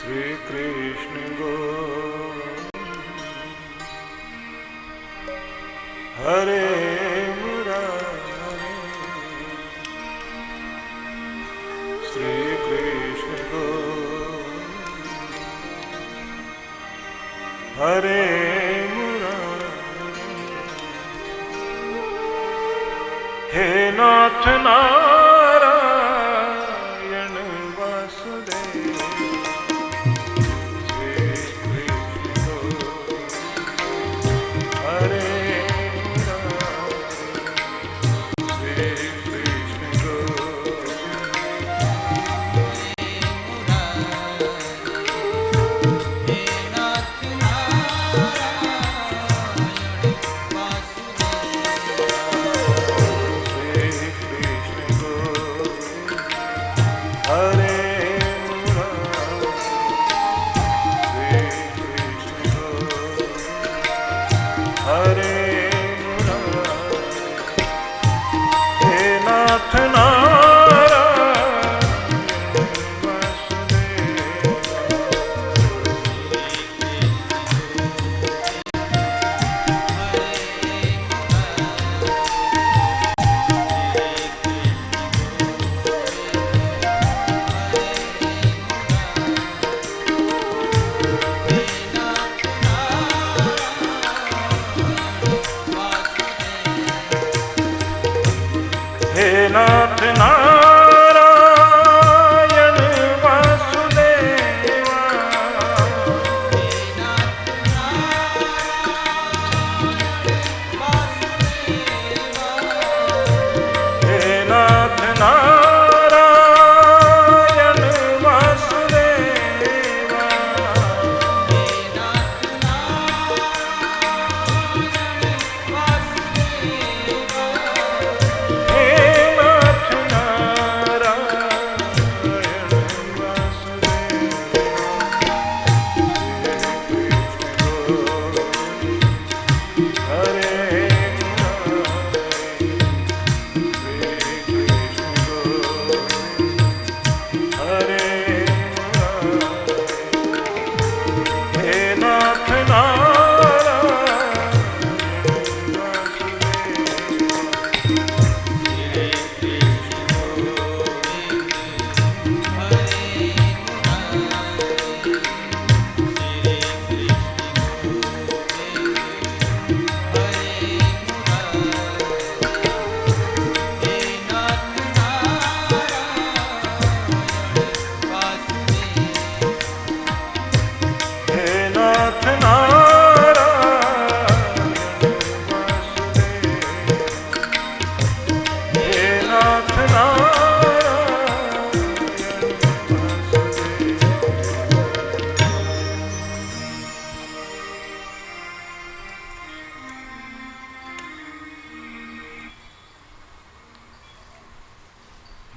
श्री कृष्ण हरे मुरारे श्री कृष्ण हरे मुरारे हे नाथ नारायण वासुदेव श्री कृष्ण हरे नाथ नारायण वासुदेवा हे नाथ नारायण वासुदेवा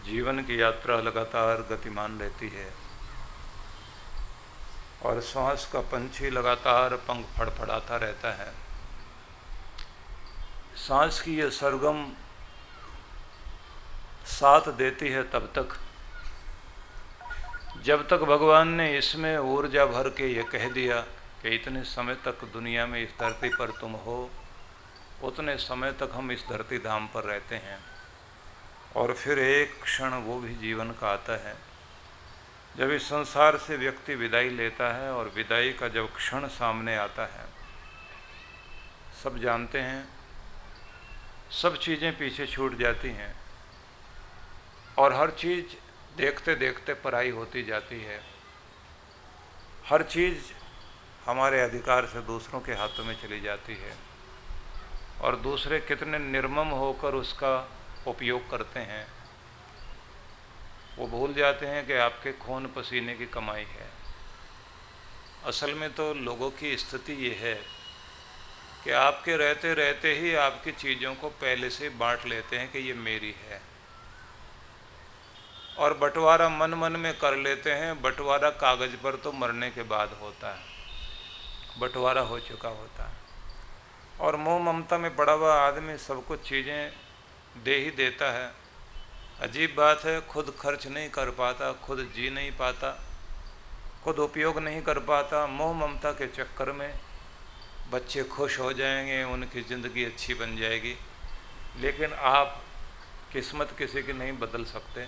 जीवन की यात्रा लगातार गतिमान रहती है और श्वास का पंछी लगातार पंख फड़फड़ाता रहता है। सांस की यह सरगम साथ देती है तब तक जब तक भगवान ने इसमें ऊर्जा भर के ये कह दिया कि इतने समय तक दुनिया में इस धरती पर तुम हो, उतने समय तक हम इस धरती धाम पर रहते हैं। और फिर एक क्षण वो भी जीवन का आता है जब इस संसार से व्यक्ति विदाई लेता है, और विदाई का जब क्षण सामने आता है, सब जानते हैं सब चीज़ें पीछे छूट जाती हैं और हर चीज़ देखते देखते पराई होती जाती है। हर चीज़ हमारे अधिकार से दूसरों के हाथों में चली जाती है और दूसरे कितने निर्मम होकर उसका उपयोग करते हैं। वो भूल जाते हैं कि आपके खून पसीने की कमाई है। असल में तो लोगों की स्थिति ये है कि आपके रहते रहते ही आपकी चीज़ों को पहले से बांट लेते हैं कि ये मेरी है, और बंटवारा मन मन में कर लेते हैं। बंटवारा कागज़ पर तो मरने के बाद होता है, बंटवारा हो चुका होता है। और मोह ममता में पड़ा हुआ आदमी सब कुछ चीज़ें दे ही देता है। अजीब बात है, खुद खर्च नहीं कर पाता, खुद जी नहीं पाता, खुद उपयोग नहीं कर पाता, मोह ममता के चक्कर में बच्चे खुश हो जाएंगे, उनकी ज़िंदगी अच्छी बन जाएगी। लेकिन आप किस्मत किसी की नहीं बदल सकते।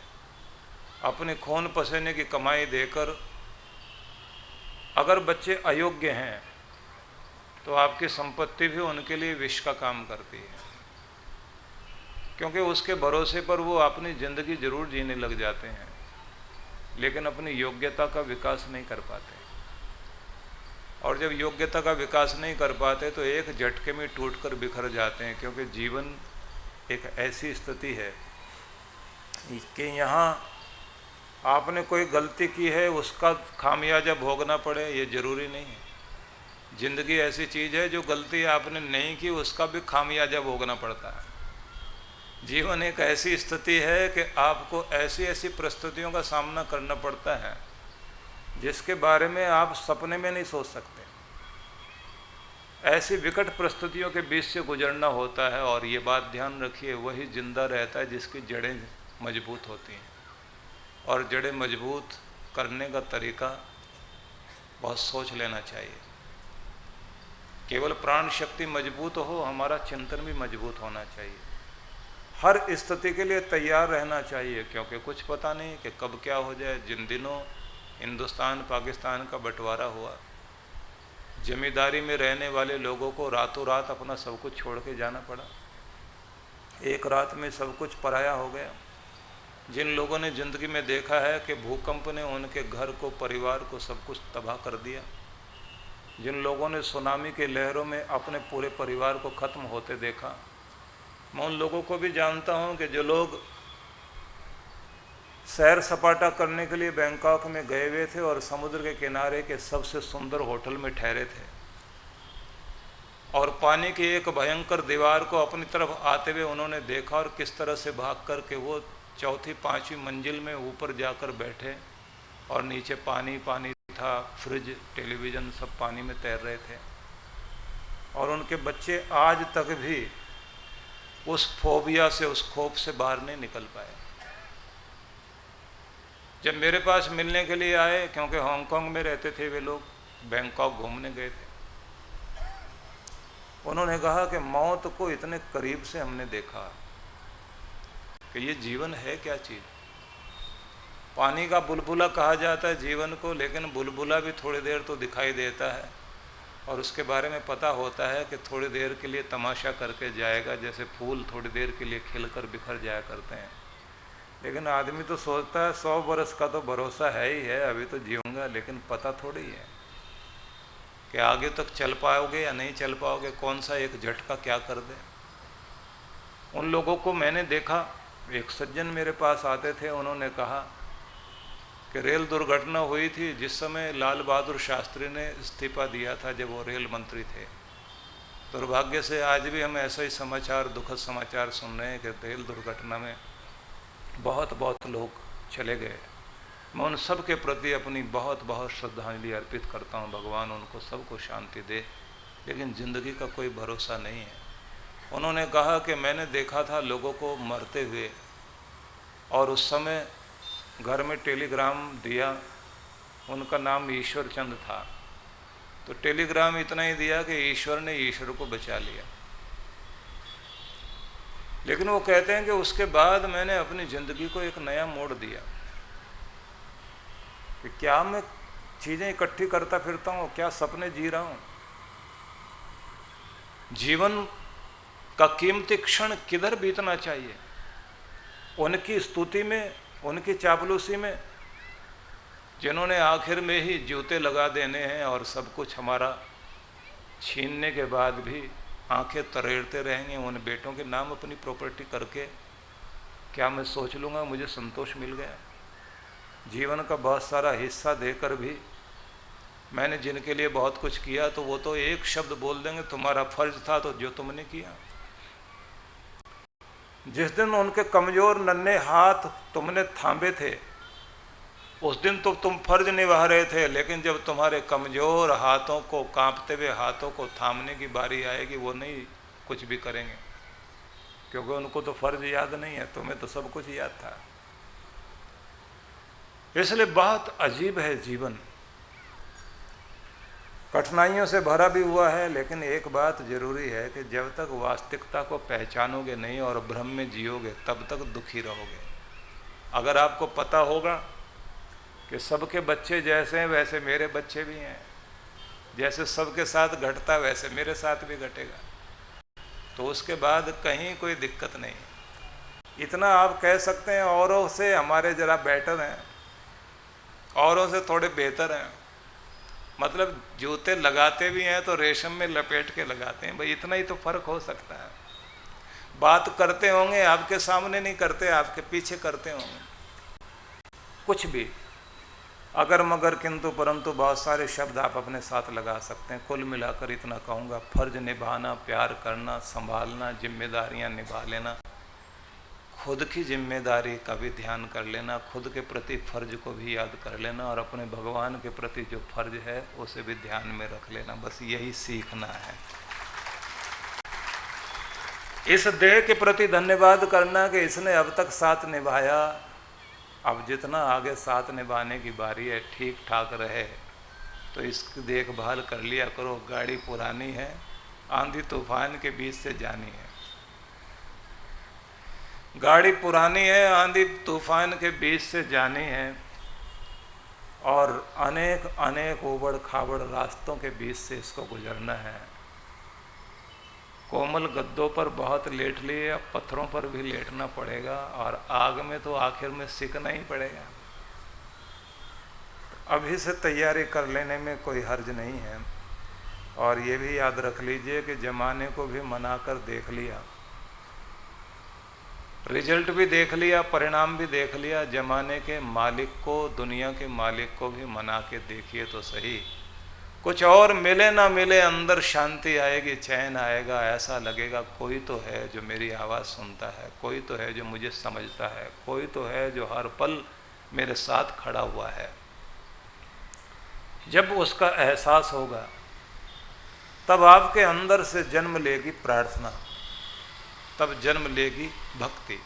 अपने खून पसीने की कमाई देकर अगर बच्चे अयोग्य हैं तो आपकी संपत्ति भी उनके लिए विष का काम करती है, क्योंकि उसके भरोसे पर वो अपनी ज़िंदगी जरूर जीने लग जाते हैं लेकिन अपनी योग्यता का विकास नहीं कर पाते। और जब योग्यता का विकास नहीं कर पाते तो एक झटके में टूटकर बिखर जाते हैं, क्योंकि जीवन एक ऐसी स्थिति है कि यहाँ आपने कोई गलती की है उसका खामियाजा भोगना पड़े ये ज़रूरी नहीं है। ज़िंदगी ऐसी चीज़ है जो गलती आपने नहीं की उसका भी खामियाजा भोगना पड़ता है। जीवन एक ऐसी स्थिति है कि आपको ऐसी ऐसी परिस्थितियों का सामना करना पड़ता है जिसके बारे में आप सपने में नहीं सोच सकते। ऐसी विकट परिस्थितियों के बीच से गुजरना होता है। और ये बात ध्यान रखिए, वही जिंदा रहता है जिसकी जड़ें मजबूत होती हैं। और जड़ें मजबूत करने का तरीका बहुत सोच लेना चाहिए। केवल प्राण शक्ति मजबूत हो, हमारा चिंतन भी मजबूत होना चाहिए। हर स्थिति के लिए तैयार रहना चाहिए, क्योंकि कुछ पता नहीं कि कब क्या हो जाए। जिन दिनों हिंदुस्तान पाकिस्तान का बंटवारा हुआ, जमींदारी में रहने वाले लोगों को रातों रात अपना सब कुछ छोड़ के जाना पड़ा। एक रात में सब कुछ पराया हो गया। जिन लोगों ने ज़िंदगी में देखा है कि भूकंप ने उनके घर को, परिवार को, सब कुछ तबाह कर दिया, जिन लोगों ने सुनामी के लहरों में अपने पूरे परिवार को ख़त्म होते देखा, मैं उन लोगों को भी जानता हूं कि जो लोग सैर सपाटा करने के लिए बैंकॉक में गए हुए थे और समुद्र के किनारे के सबसे सुंदर होटल में ठहरे थे और पानी की एक भयंकर दीवार को अपनी तरफ आते हुए उन्होंने देखा और किस तरह से भाग कर के वो चौथी पांचवी मंजिल में ऊपर जाकर बैठे और नीचे पानी पानी था, फ्रिज, टेलीविज़न सब पानी में तैर रहे थे। और उनके बच्चे आज तक भी उस फोबिया से, उस खौफ से बाहर नहीं निकल पाए। जब मेरे पास मिलने के लिए आए, क्योंकि हांगकांग में रहते थे वे लोग, बैंकॉक घूमने गए थे, उन्होंने कहा कि मौत को इतने करीब से हमने देखा कि ये जीवन है क्या चीज़। पानी का बुलबुला कहा जाता है जीवन को, लेकिन बुलबुला भी थोड़ी देर तो दिखाई देता है और उसके बारे में पता होता है कि थोड़ी देर के लिए तमाशा करके जाएगा, जैसे फूल थोड़ी देर के लिए खिलकर बिखर जाया करते हैं। लेकिन आदमी तो सोचता है 100 बरस का तो भरोसा है ही है, अभी तो जीऊँगा, लेकिन पता थोड़ी है कि आगे तक चल पाओगे या नहीं चल पाओगे, कौन सा एक झटका क्या कर दे। उन लोगों को मैंने देखा। एक सज्जन मेरे पास आते थे, उन्होंने कहा कि रेल दुर्घटना हुई थी जिस समय लाल बहादुर शास्त्री ने इस्तीफा दिया था, जब वो रेल मंत्री थे। दुर्भाग्य से आज भी हम ऐसा ही समाचार, दुखद समाचार सुन रहे हैं कि रेल दुर्घटना में बहुत लोग चले गए। मैं उन सब के प्रति अपनी बहुत श्रद्धांजलि अर्पित करता हूँ। भगवान उनको सबको शांति दे, लेकिन ज़िंदगी का कोई भरोसा नहीं है। उन्होंने कहा कि मैंने देखा था लोगों को मरते हुए, और उस समय घर में टेलीग्राम दिया, उनका नाम ईश्वर चंद था, तो टेलीग्राम इतना ही दिया कि ईश्वर ने ईश्वर को बचा लिया। लेकिन वो कहते हैं कि उसके बाद मैंने अपनी ज़िंदगी को एक नया मोड़ दिया कि क्या मैं चीज़ें इकट्ठी करता फिरता हूँ, क्या सपने जी रहा हूँ। जीवन का कीमती क्षण किधर बीतना चाहिए, उनकी स्तुति में, उनकी चापलूसी में, जिन्होंने आखिर में ही जूते लगा देने हैं और सब कुछ हमारा छीनने के बाद भी आंखें तरेड़ते रहेंगे। उन बेटों के नाम अपनी प्रॉपर्टी करके क्या मैं सोच लूँगा मुझे संतोष मिल गया। जीवन का बहुत सारा हिस्सा देकर भी मैंने जिनके लिए बहुत कुछ किया, तो वो तो एक शब्द बोल देंगे तुम्हारा फर्ज था तो जो तुमने किया। जिस दिन उनके कमज़ोर नन्हे हाथ तुमने थामे थे, उस दिन तो तुम फर्ज निभा रहे थे, लेकिन जब तुम्हारे कमज़ोर हाथों को, कांपते हुए हाथों को थामने की बारी आएगी, वो नहीं कुछ भी करेंगे, क्योंकि उनको तो फर्ज याद नहीं है, तुम्हें तो सब कुछ याद था। इसलिए बहुत अजीब है जीवन। कठिनाइयों से भरा भी हुआ है, लेकिन एक बात जरूरी है कि जब तक वास्तविकता को पहचानोगे नहीं और भ्रम में जियोगे तब तक दुखी रहोगे। अगर आपको पता होगा कि सबके बच्चे जैसे हैं वैसे मेरे बच्चे भी हैं, जैसे सबके साथ घटता वैसे मेरे साथ भी घटेगा, तो उसके बाद कहीं कोई दिक्कत नहीं। इतना आप कह सकते हैं औरों से हमारे ज़रा बेटर हैं, औरों से थोड़े बेहतर हैं, मतलब जूते लगाते भी हैं तो रेशम में लपेट के लगाते हैं, भाई इतना ही तो फर्क हो सकता है। बात करते होंगे आपके सामने नहीं करते, आपके पीछे करते होंगे, कुछ भी अगर मगर किंतु परंतु बहुत सारे शब्द आप अपने साथ लगा सकते हैं। कुल मिलाकर इतना कहूँगा, फर्ज निभाना, प्यार करना, संभालना, जिम्मेदारियाँ निभा लेना, खुद की जिम्मेदारी का भी ध्यान कर लेना, खुद के प्रति फर्ज को भी याद कर लेना और अपने भगवान के प्रति जो फर्ज है उसे भी ध्यान में रख लेना। बस यही सीखना है। इस देह के प्रति धन्यवाद करना कि इसने अब तक साथ निभाया, अब जितना आगे साथ निभाने की बारी है ठीक ठाक रहे तो इसकी देखभाल कर लिया करो। गाड़ी पुरानी है, आंधी तूफान के बीच से जानी है, गाड़ी पुरानी है, आंधी तूफान के बीच से जानी है और अनेक अनेक उबड़ खाबड़ रास्तों के बीच से इसको गुजरना है। कोमल गद्दों पर बहुत लेट लिए, अब पत्थरों पर भी लेटना पड़ेगा और आग में तो आखिर में सिकना ही पड़ेगा। अभी से तैयारी कर लेने में कोई हर्ज नहीं है। और ये भी याद रख लीजिए कि ज़माने को भी मनाकर देख लिया, रिजल्ट भी देख लिया, परिणाम भी देख लिया, ज़माने के मालिक को, दुनिया के मालिक को भी मना के देखिए तो सही। कुछ और मिले ना मिले, अंदर शांति आएगी, चैन आएगा, ऐसा लगेगा कोई तो है जो मेरी आवाज़ सुनता है, कोई तो है जो मुझे समझता है, कोई तो है जो हर पल मेरे साथ खड़ा हुआ है। जब उसका एहसास होगा तब आपके अंदर से जन्म लेगी प्रार्थना, तब जन्म लेगी भक्ति,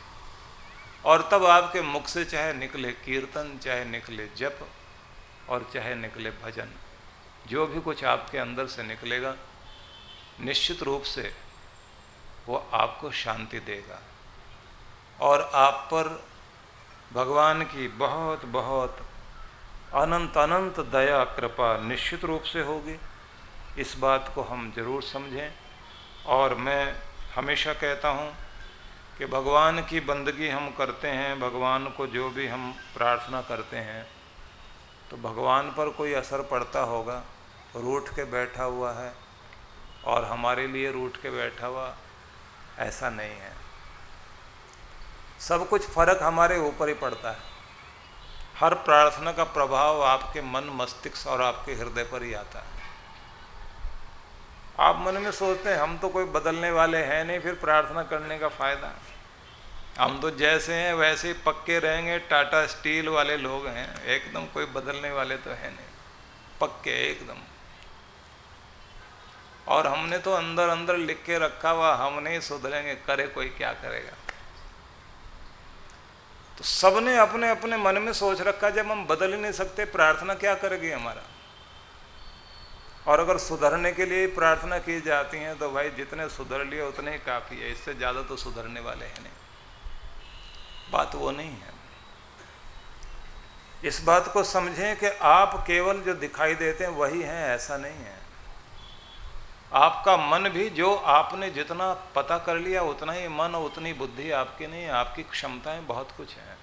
और तब आपके मुख से चाहे निकले कीर्तन, चाहे निकले जप और चाहे निकले भजन, जो भी कुछ आपके अंदर से निकलेगा निश्चित रूप से वो आपको शांति देगा और आप पर भगवान की बहुत बहुत अनंत अनंत दया कृपा निश्चित रूप से होगी। इस बात को हम जरूर समझें। और मैं हमेशा कहता हूँ कि भगवान की बंदगी हम करते हैं, भगवान को जो भी हम प्रार्थना करते हैं तो भगवान पर कोई असर पड़ता होगा। रूठ के बैठा हुआ है और हमारे लिए रूठ के बैठा हुआ, ऐसा नहीं है। सब कुछ फर्क हमारे ऊपर ही पड़ता है। हर प्रार्थना का प्रभाव आपके मन, मस्तिष्क और आपके हृदय पर ही आता है। आप मन में सोचते हैं हम तो कोई बदलने वाले हैं नहीं, फिर प्रार्थना करने का फ़ायदा, हम तो जैसे हैं वैसे ही पक्के रहेंगे। टाटा स्टील वाले लोग हैं, एकदम कोई बदलने वाले तो है नहीं, पक्के एकदम। और हमने तो अंदर अंदर लिख के रखा हुआ हम नहीं सुधरेंगे, करे कोई क्या करेगा। तो सबने अपने अपने मन में सोच रखा जब हम बदल ही नहीं सकते प्रार्थना क्या करेगी हमारा। और अगर सुधरने के लिए प्रार्थना की जाती है तो भाई जितने सुधर लिए उतने ही काफ़ी है, इससे ज़्यादा तो सुधरने वाले हैं नहीं। बात वो नहीं है। इस बात को समझें कि आप केवल जो दिखाई देते हैं वही हैं, ऐसा नहीं है। आपका मन भी जो आपने जितना पता कर लिया उतना ही मन, उतनी बुद्धि आपकी नहीं है। आपकी क्षमताएं बहुत कुछ हैं।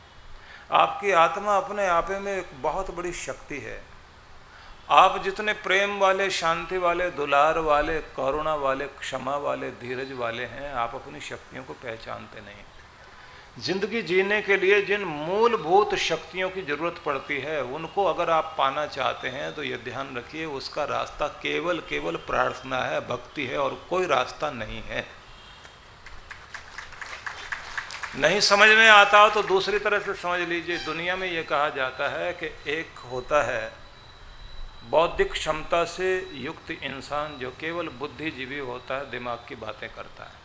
आपकी आत्मा अपने आप में एक बहुत बड़ी शक्ति है। आप जितने प्रेम वाले, शांति वाले, दुलार वाले, करुणा वाले, क्षमा वाले, धीरज वाले हैं, आप अपनी शक्तियों को पहचानते नहीं। जिंदगी जीने के लिए जिन मूलभूत शक्तियों की जरूरत पड़ती है उनको अगर आप पाना चाहते हैं तो ये ध्यान रखिए, उसका रास्ता केवल केवल प्रार्थना है, भक्ति है, और कोई रास्ता नहीं है। नहीं समझ में आता हो तो दूसरी तरह से समझ लीजिए। दुनिया में ये कहा जाता है कि एक होता है बौद्धिक क्षमता से युक्त इंसान जो केवल बुद्धिजीवी होता है, दिमाग की बातें करता है।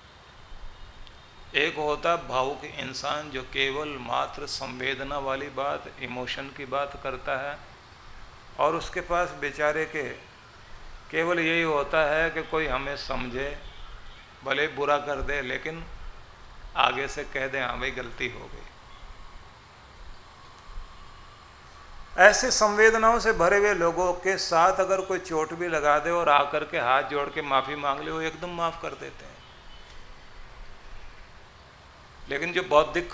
एक होता है भावुक इंसान जो केवल मात्र संवेदना वाली बात, इमोशन की बात करता है, और उसके पास बेचारे के केवल यही होता है कि कोई हमें समझे, भले बुरा कर दे लेकिन आगे से कह दे हाँ भाई गलती हो गई। ऐसे संवेदनाओं से भरे हुए लोगों के साथ अगर कोई चोट भी लगा दे और आकर के हाथ जोड़ के माफी मांग ले, वो एकदम माफ कर देते हैं। लेकिन जो बौद्धिक,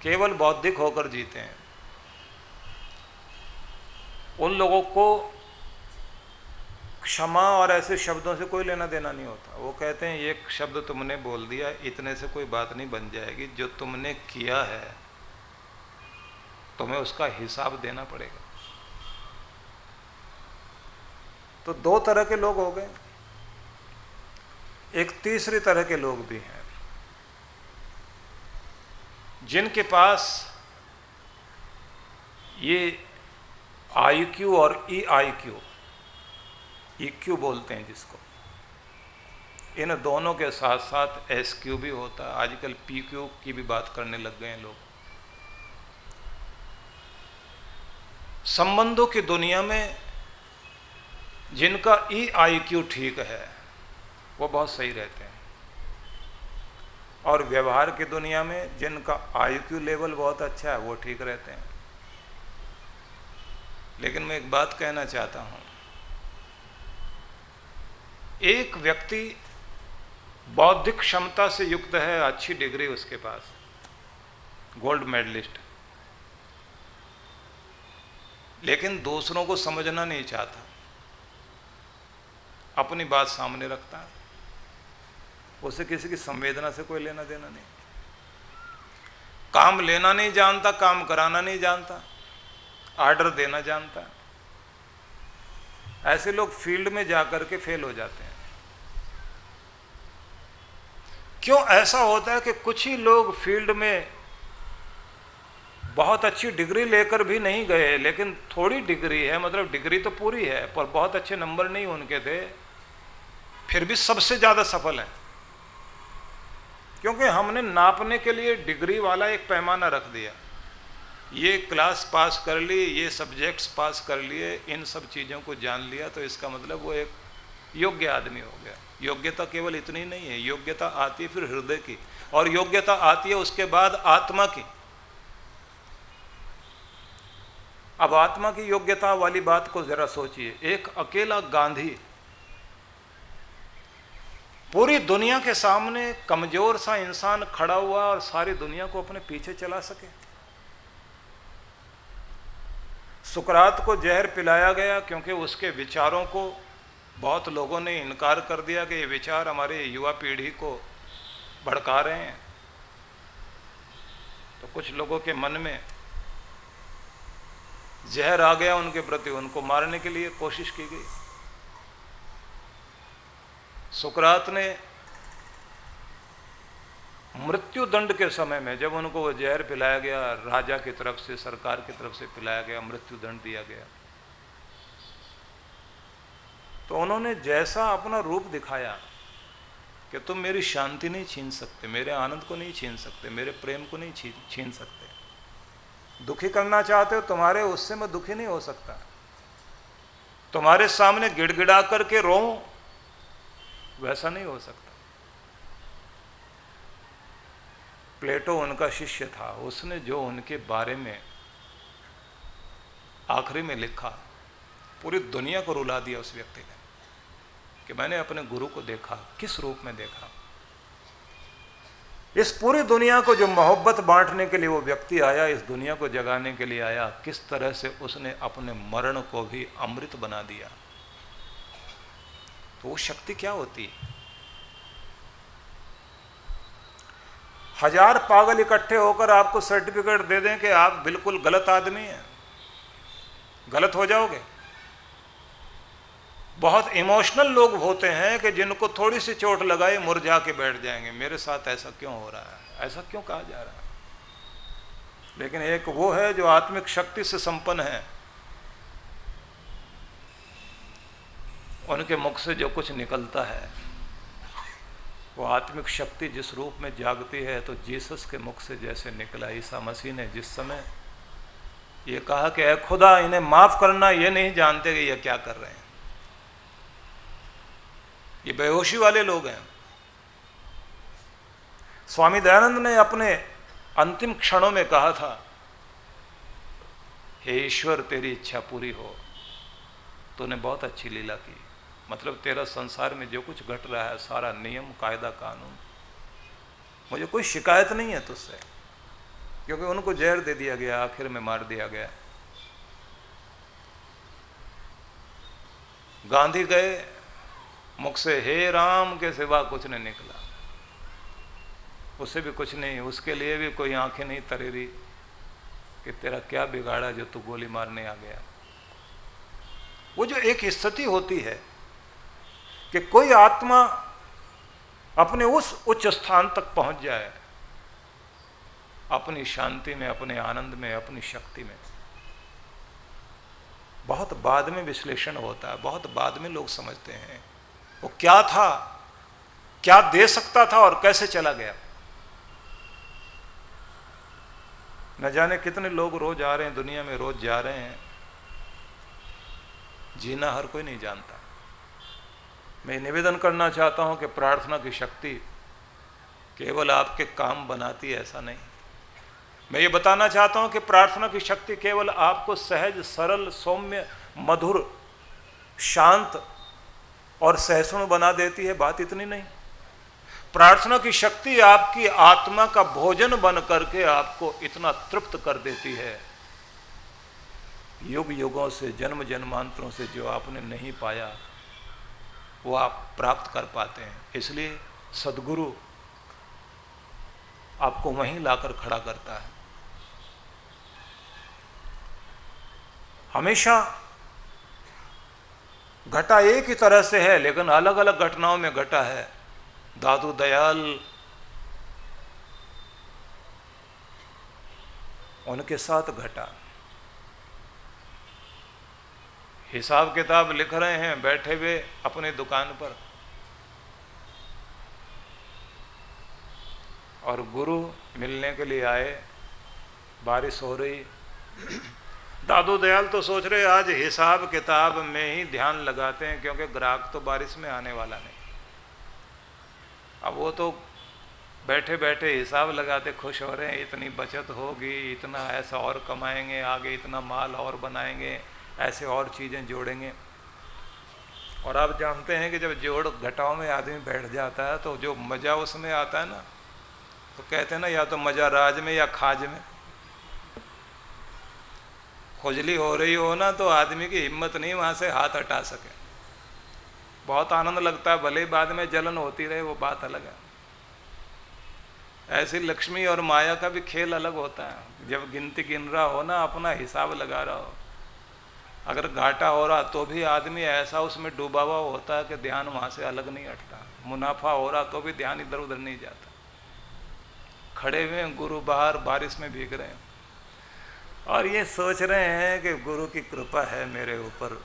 केवल बौद्धिक होकर जीते हैं, उन लोगों को क्षमा और ऐसे शब्दों से कोई लेना देना नहीं होता। वो कहते हैं ये शब्द तुमने बोल दिया, इतने से कोई बात नहीं बन जाएगी, जो तुमने किया है तुम्हें उसका हिसाब देना पड़ेगा। तो दो तरह के लोग हो गए। एक तीसरी तरह के लोग भी हैं जिनके पास ये IQ और EIQ, EQ बोलते हैं जिसको, इन दोनों के साथ साथ SQ भी होता है। आजकल PQ की भी बात करने लग गए हैं लोग। संबंधों की दुनिया में जिनका EIQ ठीक है वो बहुत सही रहते हैं, और व्यवहार की दुनिया में जिनका IQ लेवल बहुत अच्छा है वो ठीक रहते हैं। लेकिन मैं एक बात कहना चाहता हूं, एक व्यक्ति बौद्धिक क्षमता से युक्त है, अच्छी डिग्री उसके पास, गोल्ड मेडलिस्ट, लेकिन दूसरों को समझना नहीं चाहता, अपनी बात सामने रखता है, उसे किसी की संवेदना से कोई लेना देना नहीं, काम लेना नहीं जानता, काम कराना नहीं जानता, ऑर्डर देना जानता है। ऐसे लोग फील्ड में जाकर के फेल हो जाते हैं। क्यों ऐसा होता है कि कुछ ही लोग फील्ड में बहुत अच्छी डिग्री लेकर भी नहीं गए, लेकिन थोड़ी डिग्री है, मतलब डिग्री तो पूरी है पर बहुत अच्छे नंबर नहीं उनके थे, फिर भी सबसे ज़्यादा सफल हैं। क्योंकि हमने नापने के लिए डिग्री वाला एक पैमाना रख दिया, ये क्लास पास कर ली, ये सब्जेक्ट्स पास कर लिए, इन सब चीज़ों को जान लिया तो इसका मतलब वो एक योग्य आदमी हो गया। योग्यता केवल इतनी नहीं है, योग्यता आती है फिर हृदय की, और योग्यता आती है उसके बाद आत्मा की। अब आत्मा की योग्यता वाली बात को जरा सोचिए। एक अकेला गांधी पूरी दुनिया के सामने कमजोर सा इंसान खड़ा हुआ और सारी दुनिया को अपने पीछे चला सके। सुकरात को जहर पिलाया गया क्योंकि उसके विचारों को बहुत लोगों ने इनकार कर दिया कि ये विचार हमारे युवा पीढ़ी को भड़का रहे हैं। तो कुछ लोगों के मन में जहर आ गया उनके प्रति, उनको मारने के लिए कोशिश की गई। सुकरात ने मृत्यु दंड के समय में जब उनको वो जहर पिलाया गया, राजा की तरफ से, सरकार की तरफ से पिलाया गया, मृत्यु दंड दिया गया, तो उन्होंने जैसा अपना रूप दिखाया कि तुम मेरी शांति नहीं छीन सकते, मेरे आनंद को नहीं छीन सकते, मेरे प्रेम को नहीं छीन सकते, दुखी करना चाहते हो तुम्हारे, उससे मैं दुखी नहीं हो सकता, तुम्हारे सामने गिड़गिड़ा करके रोऊं वैसा नहीं हो सकता। प्लेटो उनका शिष्य था, उसने जो उनके बारे में आखिरी में लिखा पूरी दुनिया को रुला दिया उस व्यक्ति ने, कि मैंने अपने गुरु को देखा, किस रूप में देखा। इस पूरी दुनिया को जो मोहब्बत बांटने के लिए वो व्यक्ति आया, इस दुनिया को जगाने के लिए आया, किस तरह से उसने अपने मरण को भी अमृत बना दिया। तो वो शक्ति क्या होती है? 1000 पागल इकट्ठे होकर आपको सर्टिफिकेट दे दें कि आप बिल्कुल गलत आदमी हैं, गलत हो जाओगे। बहुत इमोशनल लोग होते हैं कि जिनको थोड़ी सी चोट लगाए मुरझा के बैठ जाएंगे, मेरे साथ ऐसा क्यों हो रहा है, ऐसा क्यों कहा जा रहा है। लेकिन एक वो है जो आत्मिक शक्ति से संपन्न है, उनके मुख से जो कुछ निकलता है वो आत्मिक शक्ति जिस रूप में जागती है। तो जीसस के मुख से जैसे निकला, ईसा मसीह ने जिस समय ये कहा कि ऐ खुदा इन्हें माफ करना, ये नहीं जानते कि ये क्या कर रहे हैं, ये बेहोशी वाले लोग हैं। स्वामी दयानंद ने अपने अंतिम क्षणों में कहा था, हे ईश्वर तेरी इच्छा पूरी हो, तूने बहुत अच्छी लीला की। मतलब तेरा संसार में जो कुछ घट रहा है सारा नियम कायदा कानून, मुझे कोई शिकायत नहीं है तुझसे, क्योंकि उनको जहर दे दिया गया, आखिर में मार दिया गया। गांधी गए, मुख से हे राम के सिवा कुछ नहीं निकला। उससे भी कुछ नहीं, उसके लिए भी कोई आंखें नहीं तरेरी कि तेरा क्या बिगाड़ा जो तू गोली मारने आ गया। वो जो एक स्थिति होती है कि कोई आत्मा अपने उस उच्च स्थान तक पहुंच जाए, अपनी शांति में, अपने आनंद में, अपनी शक्ति में, बहुत बाद में विश्लेषण होता है, बहुत बाद में लोग समझते हैं वो क्या था, क्या दे सकता था और कैसे चला गया। न जाने कितने लोग रोज आ रहे हैं दुनिया में, रोज जा रहे हैं। जीना हर कोई नहीं जानता। मैं निवेदन करना चाहता हूं कि प्रार्थना की शक्ति केवल आपके काम बनाती है, ऐसा नहीं। मैं ये बताना चाहता हूं कि प्रार्थना की शक्ति केवल आपको सहज, सरल, सौम्य, मधुर, शांत और सहिष्णु बना देती है, बात इतनी नहीं। प्रार्थना की शक्ति आपकी आत्मा का भोजन बन करके आपको इतना तृप्त कर देती है, युग युगों से, जन्म जन्मांतरों से जो आपने नहीं पाया वो आप प्राप्त कर पाते हैं। इसलिए सद्गुरु आपको वहीं लाकर खड़ा करता है। हमेशा घटा एक ही तरह से है, लेकिन अलग अलग घटनाओं में घटा है। दादू दयाल, उनके साथ घटा। हिसाब किताब लिख रहे हैं बैठे हुए अपनी दुकान पर, और गुरु मिलने के लिए आए, बारिश हो रही। दादू दयाल तो सोच रहे आज हिसाब किताब में ही ध्यान लगाते हैं, क्योंकि ग्राहक तो बारिश में आने वाला नहीं। अब वो तो बैठे बैठे हिसाब लगाते खुश हो रहे हैं, इतनी बचत होगी, इतना ऐसा और कमाएंगे, आगे इतना माल और बनाएंगे, ऐसे और चीज़ें जोड़ेंगे। और आप जानते हैं कि जब जोड़ घटाओं में आदमी बैठ जाता है तो जो मज़ा उसमें आता है ना, तो कहते हैं ना, या तो मज़ा राज में या खाज में। खुजली हो रही हो ना तो आदमी की हिम्मत नहीं वहाँ से हाथ हटा सके। बहुत आनंद लगता है, भले ही बाद में जलन होती रहे, वो बात अलग है। ऐसी लक्ष्मी और माया का भी खेल अलग होता है। जब गिनती गिन रहा हो ना, अपना हिसाब लगा रहा हो, अगर घाटा हो रहा तो भी आदमी ऐसा उसमें डूबा हुआ होता है कि ध्यान वहाँ से अलग नहीं हटता। मुनाफा हो रहा तो भी ध्यान इधर उधर नहीं जाता। खड़े हुए हैं गुरु बाहर, बारिश में भीग रहे हैं और ये सोच रहे हैं कि गुरु की कृपा है मेरे ऊपर।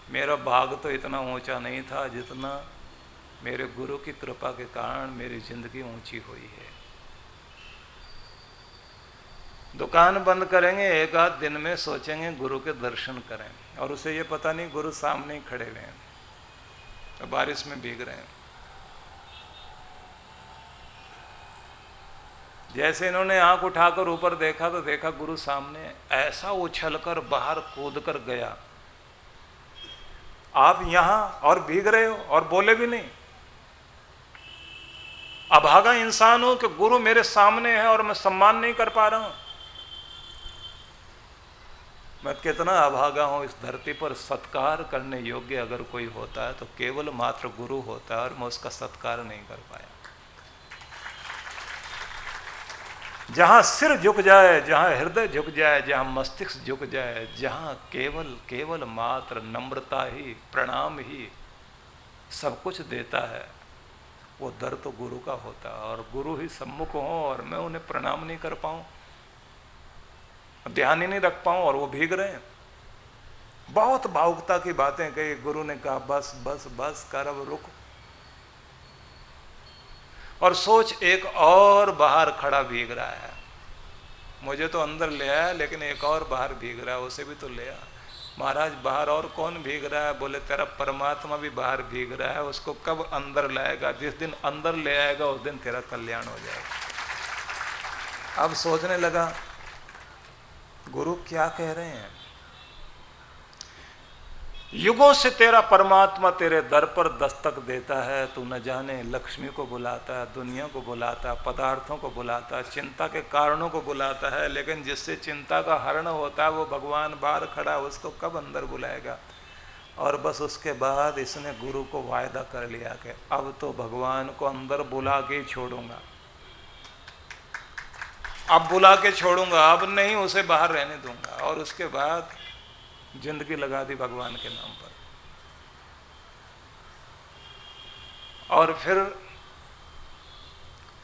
मेरा भाग तो इतना ऊंचा नहीं था जितना मेरे गुरु की कृपा के कारण मेरी जिंदगी ऊंची हुई है। दुकान बंद करेंगे, एक आध दिन में सोचेंगे गुरु के दर्शन करें, और उसे ये पता नहीं गुरु सामने ही खड़े हुए हैं, तो बारिश में भीग रहे हैं। जैसे इन्होंने आंख उठाकर ऊपर देखा तो देखा गुरु सामने। ऐसा उछलकर बाहर कूद कर गया। आप यहां और भीग रहे हो और बोले भी नहीं। अभागा इंसान हूं कि गुरु मेरे सामने है और मैं सम्मान नहीं कर पा रहा हूं। मैं कितना अभागा हूं। इस धरती पर सत्कार करने योग्य अगर कोई होता है तो केवल मात्र गुरु होता है, और मैं उसका सत्कार नहीं कर पाया। जहां सिर झुक जाए, जहां हृदय झुक जाए, जहां मस्तिष्क झुक जाए, जहां केवल केवल मात्र नम्रता ही, प्रणाम ही सब कुछ देता है, वो दर तो गुरु का होता है। और गुरु ही सम्मुख हो और मैं उन्हें प्रणाम नहीं कर पाऊं, ध्यान ही नहीं रख पाऊं, और वो भीग रहे हैं। बहुत भावुकता की बातें कही। गुरु ने कहा बस बस बस कर, अब रुक। और सोच, एक और बाहर खड़ा भीग रहा है। मुझे तो अंदर ले आया, लेकिन एक और बाहर भीग रहा है, उसे भी तो ले आ। महाराज बाहर और कौन भीग रहा है? बोले तेरा परमात्मा भी बाहर भीग रहा है, उसको कब अंदर लाएगा? जिस दिन अंदर ले आएगा उस दिन तेरा कल्याण हो जाएगा। अब सोचने लगा गुरु क्या कह रहे हैं। युगों से तेरा परमात्मा तेरे दर पर दस्तक देता है, तू न जाने लक्ष्मी को बुलाता है, दुनिया को बुलाता है, पदार्थों को बुलाता है, चिंता के कारणों को बुलाता है, लेकिन जिससे चिंता का हरण होता है वो भगवान बाहर खड़ा है, उसको कब अंदर बुलाएगा? और बस उसके बाद इसने गुरु को वायदा कर लिया कि अब तो भगवान को अंदर बुला के ही छोड़ूंगा, अब बुला के छोड़ूंगा, अब नहीं उसे बाहर रहने दूंगा। और उसके बाद जिंदगी लगा दी भगवान के नाम पर। और फिर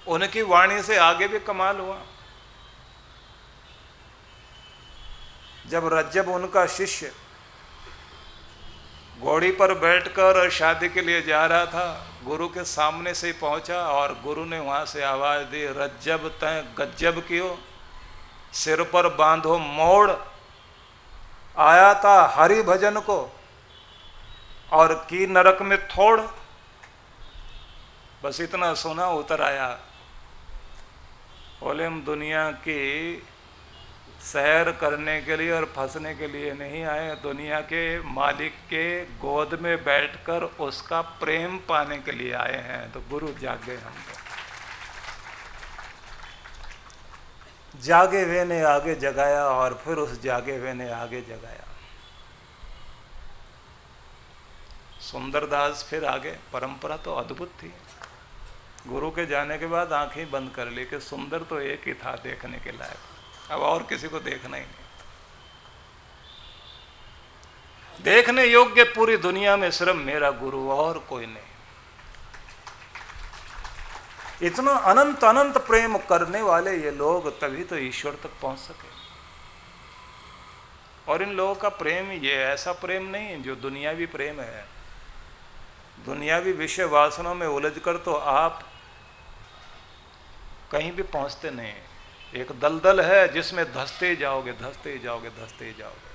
उनकी वाणी से आगे भी कमाल हुआ। जब रज्जब उनका शिष्य घोड़ी पर बैठकर शादी के लिए जा रहा था, गुरु के सामने से ही पहुंचा और गुरु ने वहां से आवाज दी, रज्जब तय गज्जब कियो, सिर पर बांधो मोड़, आया था हरि भजन को और की नरक में थोड़। बस इतना सुना उतर आया। बोले हम दुनिया की सैर करने के लिए और फंसने के लिए नहीं आए, दुनिया के मालिक के गोद में बैठकर उसका प्रेम पाने के लिए आए हैं। तो गुरु जाग गए हमको। जागे हुए ने आगे जगाया और फिर उस जागे हुए ने आगे जगाया। सुंदरदास फिर आगे। परंपरा तो अद्भुत थी। गुरु के जाने के बाद आंखें बंद कर ली कि सुंदर तो एक ही था देखने के लायक, अब और किसी को देखना ही नहीं। देखने योग्य पूरी दुनिया में सिर्फ मेरा गुरु और कोई नहीं। इतना अनंत अनंत प्रेम करने वाले ये लोग तभी तो ईश्वर तक पहुंच सके। और इन लोगों का प्रेम ये ऐसा प्रेम नहीं जो दुनियावी प्रेम है। दुनियावी विषय वासनाओं में उलझकर तो आप कहीं भी पहुंचते नहीं। एक दलदल है जिसमें धंसते जाओगे, धंसते जाओगे, धंसते जाओगे।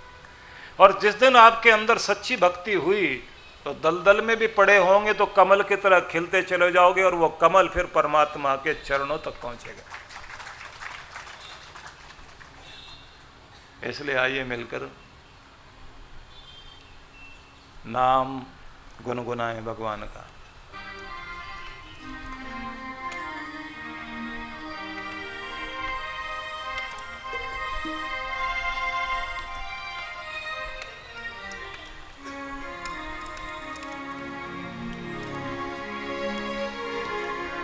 और जिस दिन आपके अंदर सच्ची भक्ति हुई तो दलदल में भी पड़े होंगे तो कमल की तरह खिलते चले जाओगे और वो कमल फिर परमात्मा के चरणों तक पहुंचेगा। इसलिए आइए मिलकर नाम गुनगुनाएं भगवान का।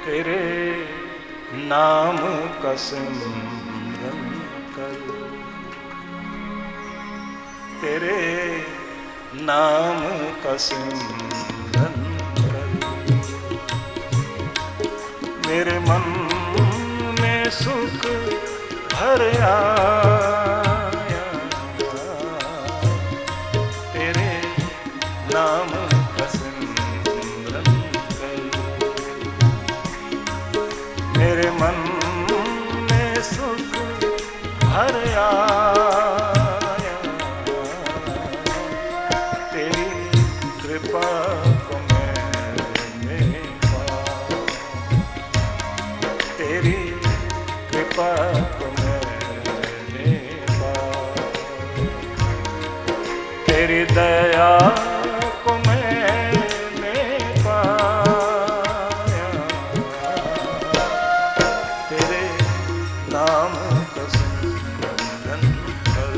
तेरे नाम का सिमरन कर, तेरे नाम का सिमरन कर, मेरे मन में सुख भर आया। तेरे नाम का सिमरन कर, मेरे मन में सुख भर आया। तेरी कृपा को मैंने पाया, तेरी कृपा को मैंने पाया, तेरी दया को मैंने पाया। तेरे नाम का सिमरन कर,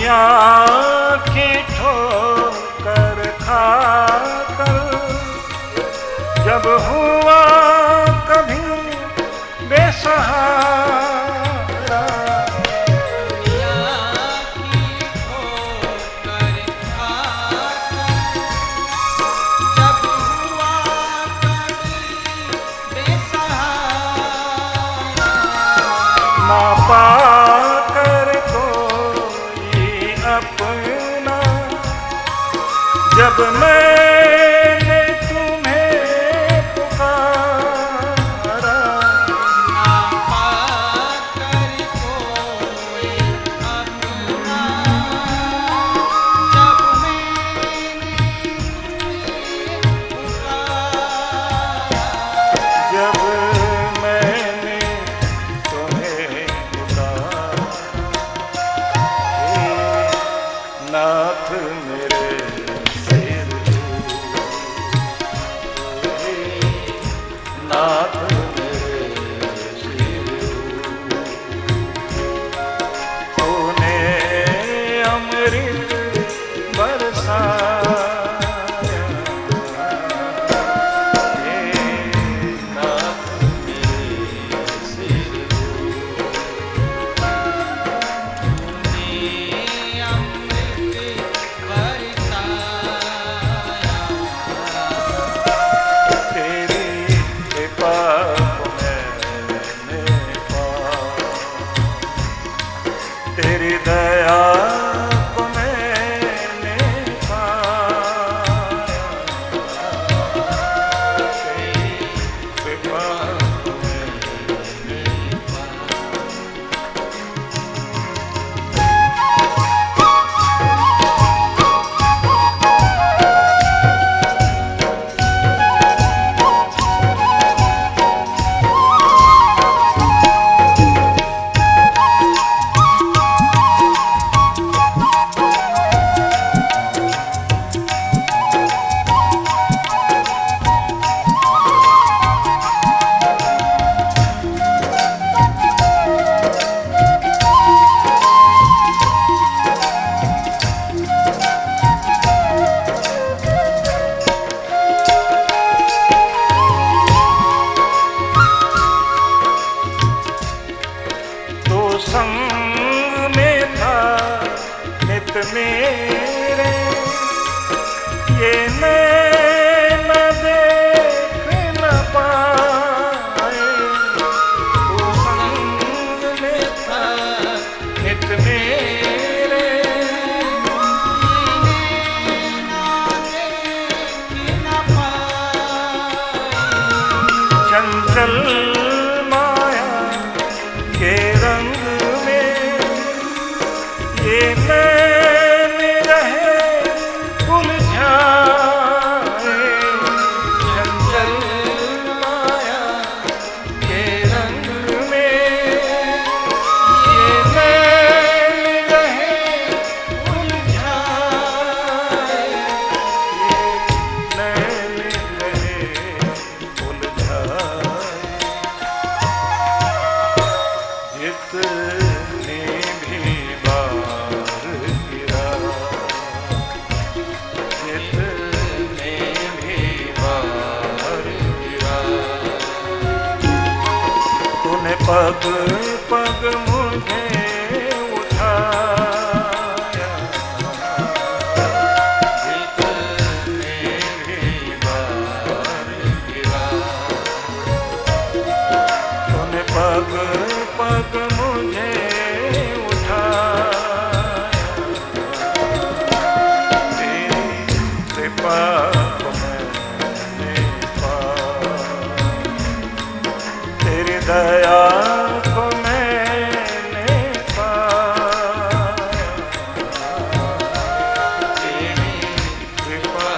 की ठोकर खाकर जब हुआ कभी बेसहारा, की ठोकर खाकर जब हुआ कभी बेसहारा, ना पाकर कोई अपना जब मैंने तुम्हें पुकारा, ना पाकर कोई अपना जब मैंने तुम्हें पुकारा, जब मैंने तुम्हें पुकारा, हे नाथ मेरे सिर, हे नाथ मेरे सिर, तूने अमृत बरसाया, हे नाथ मेरे सिर, अमृत बरसाया, तेरी कृपा को मैंने पाया, तेरी दया को मैंने पाया, तेरी कृपा को मैंने तो संग में था नित मेरे, ये मैं न देख न पाए, तो संग में था नित मेरे, चंचल माया के रंग में ये नैन रहे उलझाए, चंचल माया के रंग में ये नैन रहे उलझाए, ये नैन रहे उलझाए, जितने भी बार गिरा, जितने भी बार गिरा, तूने पग पग मुझे उठाया, जितने भी बार गिरा, तूने पग पग मुझे उठाया, तेरी कृपा को मैंने पाया, तेरी दया को मैंने पाया, तेरी कृपा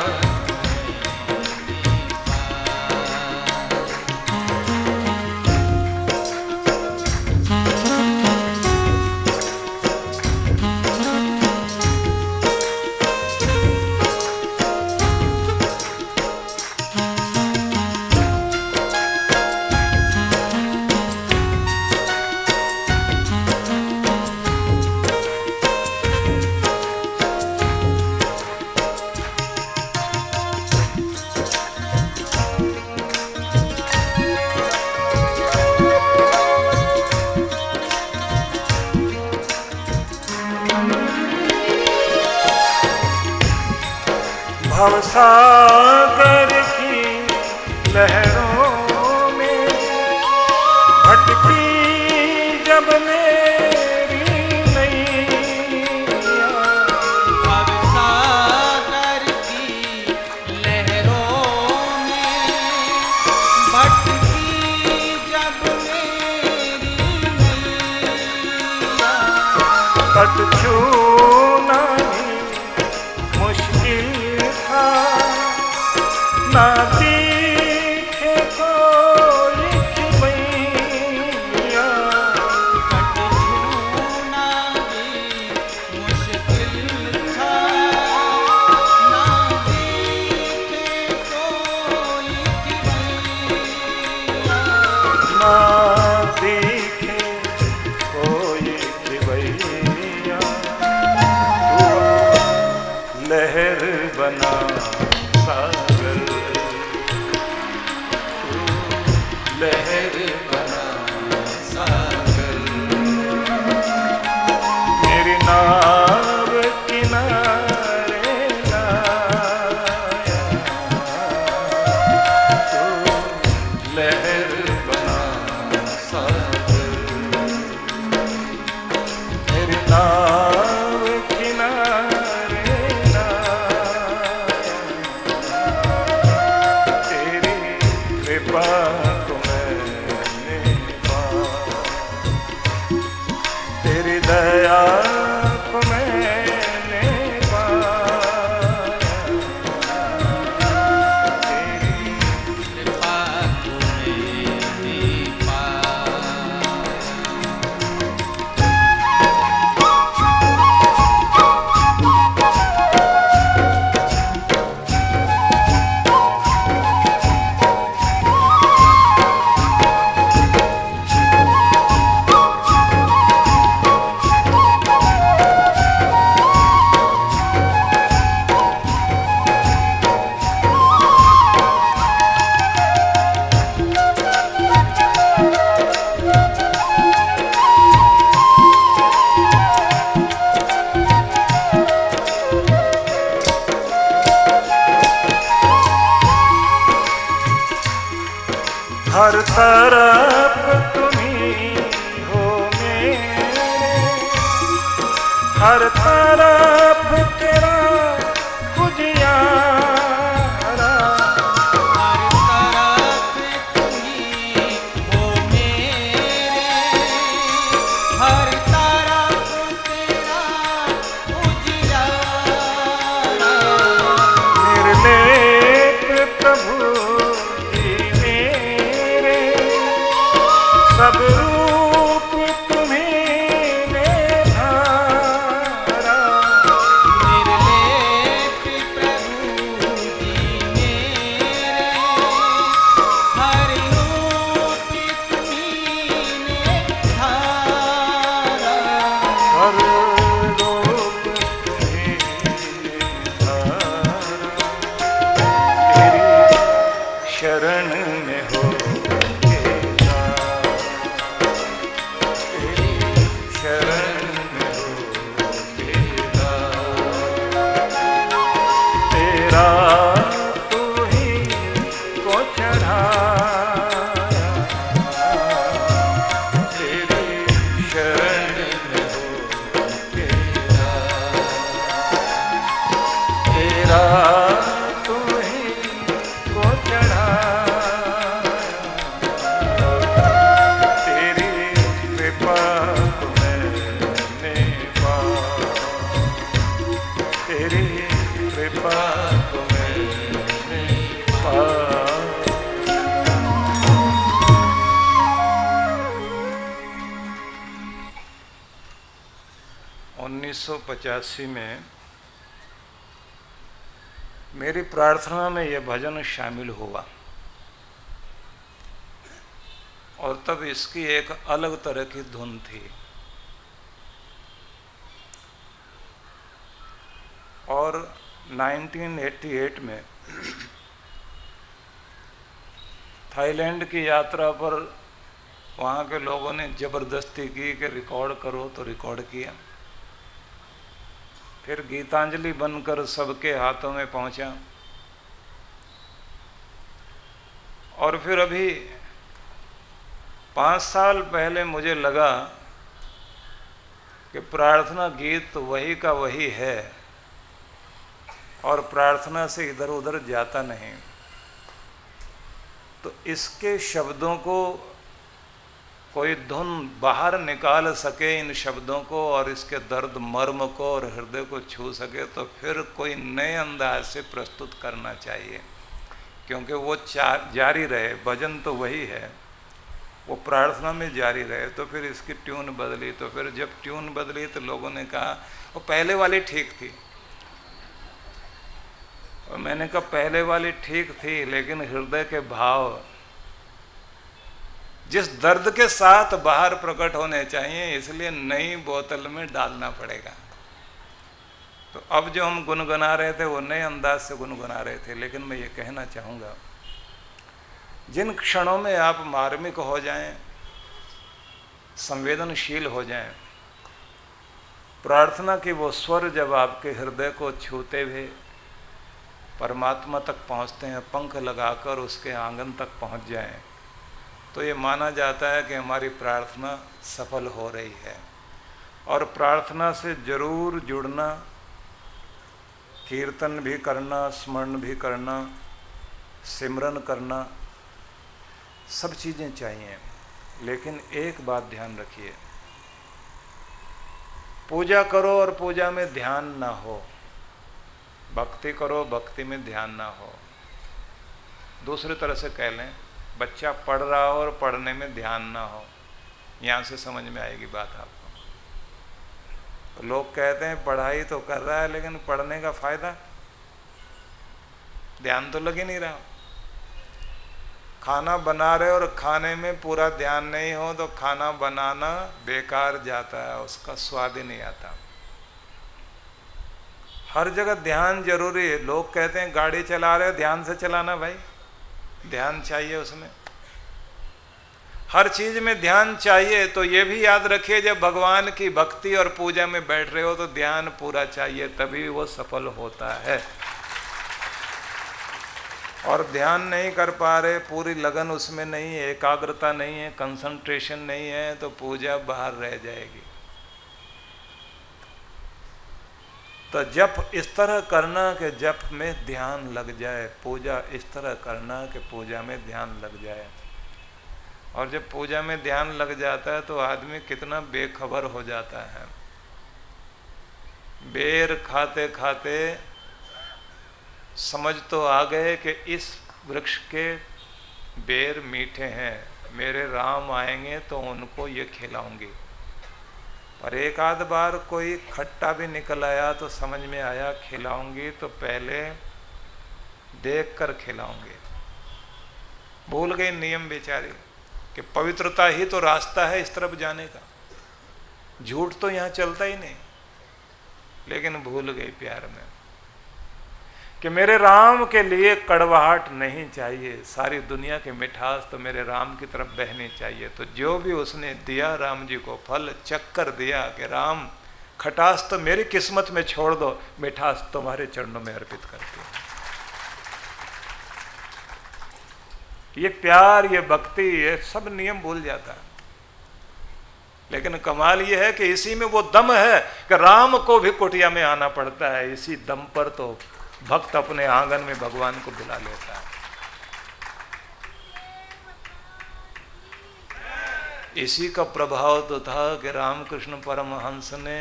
भवसागर की लहरों में भटकी जब मेरी नैया, भवसागर की लहरों में भटकी जब मेरी नैया, तट छूना भी मुश्किल था, ना दिखे कोई खिवैया, तट छूना भी मुश्किल था, ना दिखे कोई खिवैया, ना दिखे कोई खिवैया, तू लहर बना सागर, तू लहर बना सागर, मेरी नाव किनारे लाया, तू लहर बना सागर, मेरी नाव किनारे लाया, तेरी कृपा को मैंने पाया, तेरी दया को मैंने पाया, तेरी कृपा तुम्हें पाया। हर तरफ तुम्ही हो मेरे, हर तरफ तेरा उजियारा, हर तरफ तुम्ही हो मेरे, हर तरफ तेरा उजियारा, निर्लेप प्रभु जी मेरे, सब रूप तुम्हीं ने धारा, निर्लेप प्रभु जी मेरे, हर रूप तुम्हीं ने धारा, हर रूप तुम्हीं ने धारा, तेरी शरण में हो के दार, तेरी शरण में हो के दार, तेरा तू ही को चढ़ाया, तेरी शरण में हो के दार, तेरा तू ही को चढ़ाया, तेरी कृपा को मैंने पाया, तेरी कृपा को मैंने पाया। 1985 में मेरी प्रार्थना में यह भजन शामिल हुआ और तब इसकी एक अलग तरह की धुन थी और 1988 में थाईलैंड की यात्रा पर वहाँ के लोगों ने ज़बरदस्ती की कि रिकॉर्ड करो तो रिकॉर्ड किया। फिर गीतांजलि बनकर सबके हाथों में पहुँचा। और फिर अभी 5 साल पहले मुझे लगा कि प्रार्थना गीत वही का वही है और प्रार्थना से इधर उधर जाता नहीं। तो इसके शब्दों को कोई धुन बाहर निकाल सके, इन शब्दों को, और इसके दर्द मर्म को और हृदय को छू सके, तो फिर कोई नए अंदाज से प्रस्तुत करना चाहिए, क्योंकि वो जारी रहे। भजन तो वही है, वो प्रार्थना में जारी रहे। तो फिर इसकी ट्यून बदली। तो फिर जब ट्यून बदली तो लोगों ने कहा वो पहले वाली ठीक थी। और मैंने कहा पहले वाली ठीक थी, लेकिन हृदय के भाव जिस दर्द के साथ बाहर प्रकट होने चाहिए, इसलिए नई बोतल में डालना पड़ेगा। तो अब जो हम गुनगुना रहे थे वो नए अंदाज से गुनगुना रहे थे। लेकिन मैं ये कहना चाहूँगा, जिन क्षणों में आप मार्मिक हो जाएं, संवेदनशील हो जाएं, प्रार्थना की वो स्वर जब आपके हृदय को छूते हुए परमात्मा तक पहुँचते हैं, पंख लगाकर उसके आंगन तक पहुँच जाएं, तो ये माना जाता है कि हमारी प्रार्थना सफल हो रही है। और प्रार्थना से जरूर जुड़ना, कीर्तन भी करना, स्मरण भी करना, सिमरन करना, सब चीज़ें चाहिए। लेकिन एक बात ध्यान रखिए, पूजा करो और पूजा में ध्यान ना हो, भक्ति करो, भक्ति में ध्यान ना हो। दूसरी तरह से कह लें, बच्चा पढ़ रहा हो और पढ़ने में ध्यान ना हो। यहाँ से समझ में आएगी बात आपको। तो लोग कहते हैं पढ़ाई तो कर रहा है, लेकिन पढ़ने का फायदा, ध्यान तो लग ही नहीं रहा। खाना बना रहे और खाने में पूरा ध्यान नहीं हो तो खाना बनाना बेकार जाता है, उसका स्वाद ही नहीं आता। हर जगह ध्यान जरूरी है। लोग कहते हैं गाड़ी चला रहे हो, ध्यान से चलाना भाई, ध्यान चाहिए उसमें, हर चीज में ध्यान चाहिए। तो ये भी याद रखिए, जब भगवान की भक्ति और पूजा में बैठ रहे हो तो ध्यान पूरा चाहिए, तभी वो सफल होता है। और ध्यान नहीं कर पा रहे, पूरी लगन उसमें नहीं है, एकाग्रता नहीं है, कंसंट्रेशन नहीं है, तो पूजा बाहर रह जाएगी। तो जप इस तरह करना कि जप में ध्यान लग जाए, पूजा इस तरह करना कि पूजा में ध्यान लग जाए। और जब पूजा में ध्यान लग जाता है तो आदमी कितना बेखबर हो जाता है। बेर खाते खाते समझ तो आ गए कि इस वृक्ष के बेर मीठे हैं, मेरे राम आएंगे तो उनको ये खिलाऊंगी। पर एक आध बार कोई खट्टा भी निकल आया तो समझ में आया खिलाऊंगी तो पहले देख कर खिलाऊंगी। भूल गई नियम बेचारी कि पवित्रता ही तो रास्ता है इस तरफ जाने का, झूठ तो यहाँ चलता ही नहीं। लेकिन भूल गई प्यार में कि मेरे राम के लिए कड़वाहट नहीं चाहिए, सारी दुनिया की मिठास तो मेरे राम की तरफ बहनी चाहिए। तो जो भी उसने दिया राम जी को फल, चक्कर दिया कि राम खटास तो मेरी किस्मत में छोड़ दो, मिठास तुम्हारे चरणों में अर्पित करती हूँ। ये प्यार, ये भक्ति, ये सब नियम भूल जाता है। लेकिन कमाल ये है कि इसी में वो दम है कि राम को भी कुटिया में आना पड़ता है। इसी दम पर तो भक्त अपने आंगन में भगवान को बुला लेता है। इसी का प्रभाव तो था कि रामकृष्ण परमहंस ने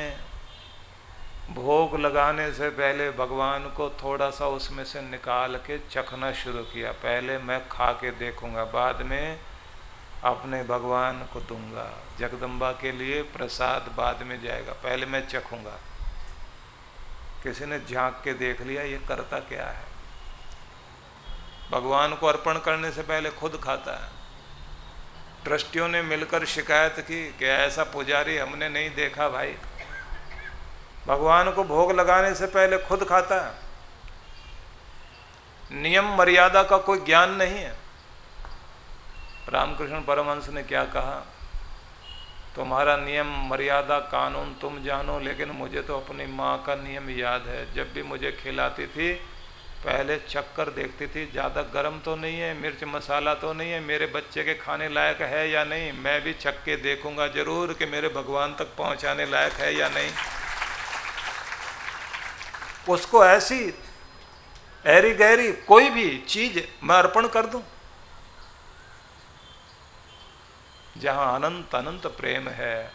भोग लगाने से पहले भगवान को थोड़ा सा उसमें से निकाल के चखना शुरू किया। पहले मैं खा के देखूंगा, बाद में अपने भगवान को दूंगा। जगदम्बा के लिए प्रसाद बाद में जाएगा, पहले मैं चखूंगा। किसी ने झांक के देख लिया ये करता क्या है। भगवान को अर्पण करने से पहले खुद खाता है। ट्रस्टियों ने मिलकर शिकायत की कि ऐसा पुजारी हमने नहीं देखा भाई, भगवान को भोग लगाने से पहले खुद खाता है। नियम मर्यादा का कोई ज्ञान नहीं है। रामकृष्ण परमहंस ने क्या कहा, तुम्हारा नियम मर्यादा कानून तुम जानो, लेकिन मुझे तो अपनी माँ का नियम याद है। जब भी मुझे खिलाती थी पहले चक्कर देखती थी, ज़्यादा गर्म तो नहीं है, मिर्च मसाला तो नहीं है, मेरे बच्चे के खाने लायक है या नहीं। मैं भी चख के देखूंगा जरूर कि मेरे भगवान तक पहुंचाने लायक है या नहीं। उसको ऐसी ऐरी गहरी कोई भी चीज मैं अर्पण कर दूं जहां अनंत अनंत प्रेम है,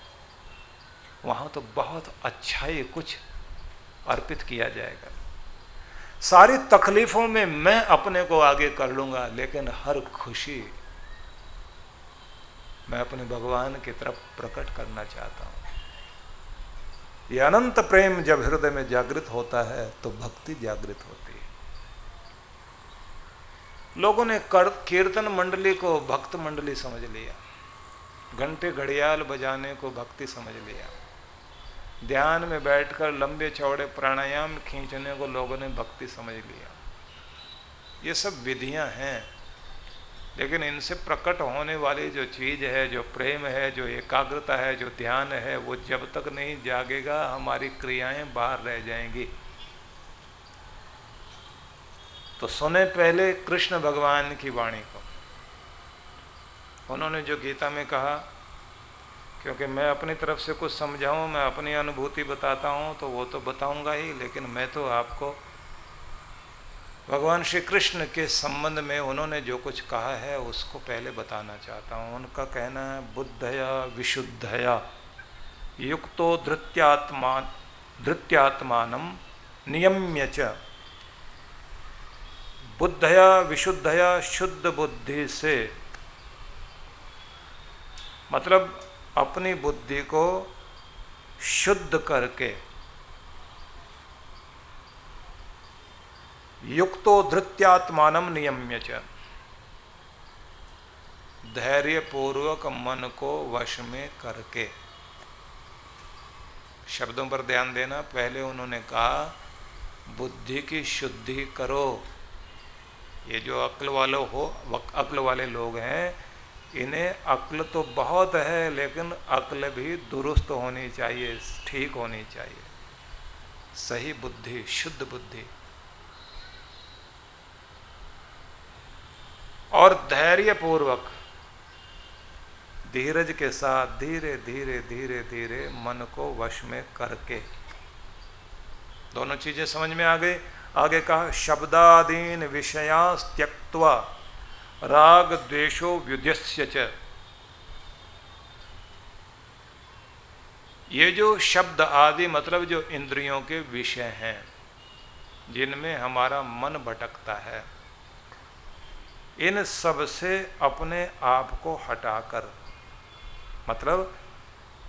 वहां तो बहुत अच्छा ही कुछ अर्पित किया जाएगा। सारी तकलीफों में मैं अपने को आगे कर लूंगा, लेकिन हर खुशी मैं अपने भगवान की तरफ प्रकट करना चाहता हूं। ये अनंत प्रेम जब हृदय में जागृत होता है तो भक्ति जागृत होती है। लोगों ने कीर्तन मंडली को भक्त मंडली समझ लिया, घंटे घड़ियाल बजाने को भक्ति समझ लिया, ध्यान में बैठकर लंबे चौड़े प्राणायाम खींचने को लोगों ने भक्ति समझ लिया। ये सब विधियां हैं, लेकिन इनसे प्रकट होने वाली जो चीज है, जो प्रेम है, जो एकाग्रता है, जो ध्यान है, वो जब तक नहीं जागेगा हमारी क्रियाएं बाहर रह जाएंगी। तो सुने पहले कृष्ण भगवान की वाणी को। उन्होंने जो गीता में कहा, क्योंकि मैं अपनी तरफ से कुछ समझाऊं, मैं अपनी अनुभूति बताता हूं तो वो तो बताऊंगा ही, लेकिन मैं तो आपको भगवान श्री कृष्ण के संबंध में उन्होंने जो कुछ कहा है उसको पहले बताना चाहता हूं। उनका कहना है, बुद्धया विशुद्धया युक्तो धृत्यात्मानं नियम्य च। बुद्धया विशुद्धया, शुद्ध बुद्धि से, मतलब अपनी बुद्धि को शुद्ध करके, युक्तो धृत्यात्मानं नियम्य च, धैर्य पूर्वक मन को वश में करके। शब्दों पर ध्यान देना। पहले उन्होंने कहा बुद्धि की शुद्धि करो। ये जो अक्ल वाले लोग हैं, इन्हें अक्ल तो बहुत है, लेकिन अक्ल भी दुरुस्त होनी चाहिए, ठीक होनी चाहिए, सही बुद्धि, शुद्ध बुद्धि। और धैर्य पूर्वक, धीरज के साथ धीरे धीरे धीरे धीरे मन को वश में करके। दोनों चीजें समझ में आ गई। आगे कहा, शब्दादीन विषयास् त्यक्त्वा राग द्वेषो व्युध्यस्य च। ये जो शब्द आदि मतलब जो इंद्रियों के विषय हैं, जिनमें हमारा मन भटकता है, इन सब से अपने आप को हटाकर, मतलब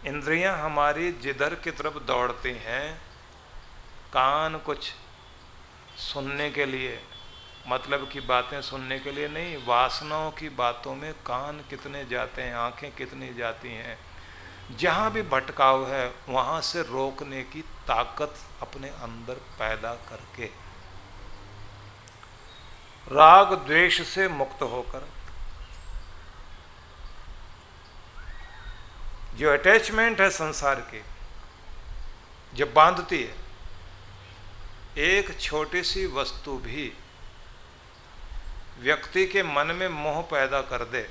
इंद्रियां हमारी जिधर की तरफ दौड़ती हैं, कान कुछ सुनने के लिए, मतलब की बातें सुनने के लिए नहीं, वासनाओं की बातों में कान कितने जाते हैं, आंखें कितनी जाती हैं। जहाँ भी भटकाव है वहाँ से रोकने की ताकत अपने अंदर पैदा करके, राग द्वेष से मुक्त होकर, जो अटैचमेंट है संसार की, जब बांधती है, एक छोटी सी वस्तु भी व्यक्ति के मन में मोह पैदा कर दे